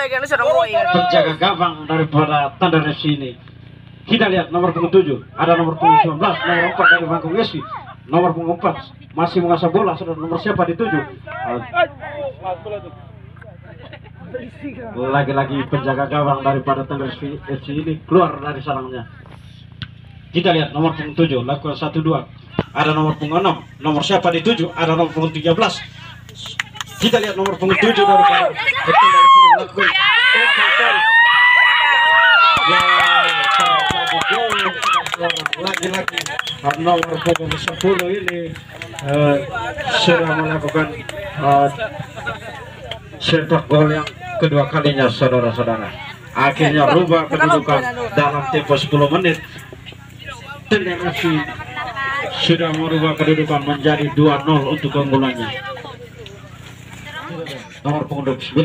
penjaga gawang daripada Thunder FC ini. Kita lihat nomor punggung 7, ada nomor punggung 19, nomor 4 dari Bangkong FC. Nomor punggung 4 masih mengasah bola, sudah nomor siapa di 7? Lagi-lagi penjaga gawang daripada Thunder FC ini keluar dari sarangnya. Kita lihat nomor punggung 7 lakukan 1-2. Ada nomor punggung 6, nomor siapa di 7? Ada nomor punggung 13. Kita lihat nomor punggung 7 daripada Thunder FC melakukan lagi-lagi nomor punggung 10 ini sudah melakukan cetak gol yang kedua kalinya, saudara-saudara. Akhirnya rubah kedudukan dalam tempo 10 menit. Thunder FC sudah merubah kedudukan menjadi 2-0 untuk keunggulannya. Nomor punggung 29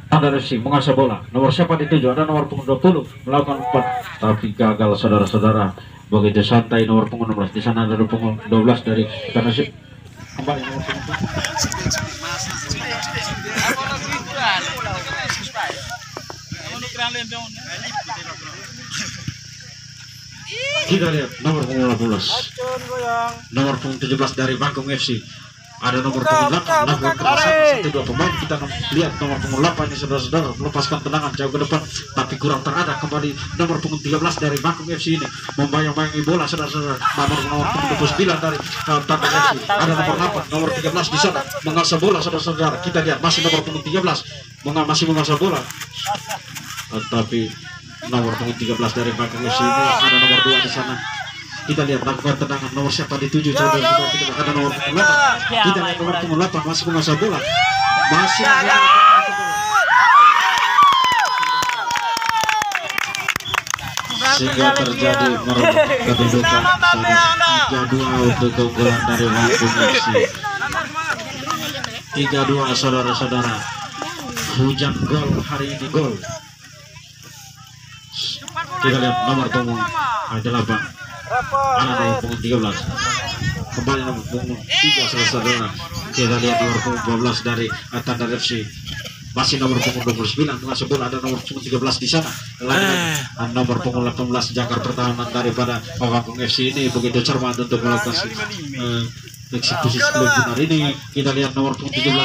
Thunder FC mengasah bola. Nomor siapa di 7? Ada nomor punggung 20 melakukan 4 tapi gagal, saudara-saudara. Begitu santai nomor punggung 16. Di sana ada punggung 12 dari Thunder FC. Kembali nomor punggung 7. Kita lihat nomor punggung 18, nomor punggung 17 dari Bangkong FC. Ada nomor punggung 8, lakukan kerasan 1-2 pemain. Kita lihat nomor punggung 8 ini, saudara-saudara, melepaskan tendangan jauh ke depan tapi kurang terarah. Kembali nomor punggung 13 dari Bangkong FC ini membayang-bayangi bola, saudara-saudara. Nomor punggung 29 dari Thunder FC. Ada nomor 8, nomor 13 di sana mengasah bola, saudara-saudara. Kita lihat masih nomor punggung 13 masih mengasah bola, tapi nomor punggung 13 dari Bangkong FC ini ada nomor 2 di sana. Kita lihat lakukan tendangan nomor siapa di 7, saudara-saudara. Kita ada nomor punggung 8. Kita lihat nomor punggung 8 masih mengasah bola, masih sehingga terjadi merubah kedudukan 3-2 untuk keunggulan dari Bangkong FC. 3-2, saudara-saudara. Hujan gol hari ini, gol. Kita lihat nomor punggung 8, ada nomor punggung 13. Kembali nomor punggung 3, saudara-saudara. Kita lihat nomor punggung 12 dari Thunder FC. Masih nomor punggung 29 mengasah bola, ada nomor punggung 13 di sana. Lagi nomor punggung 18 jaga pertahanan daripada Bangkong FC ini begitu cermat untuk melakukan eksekusi sebelum benar ini. Kita lihat nomor punggung 17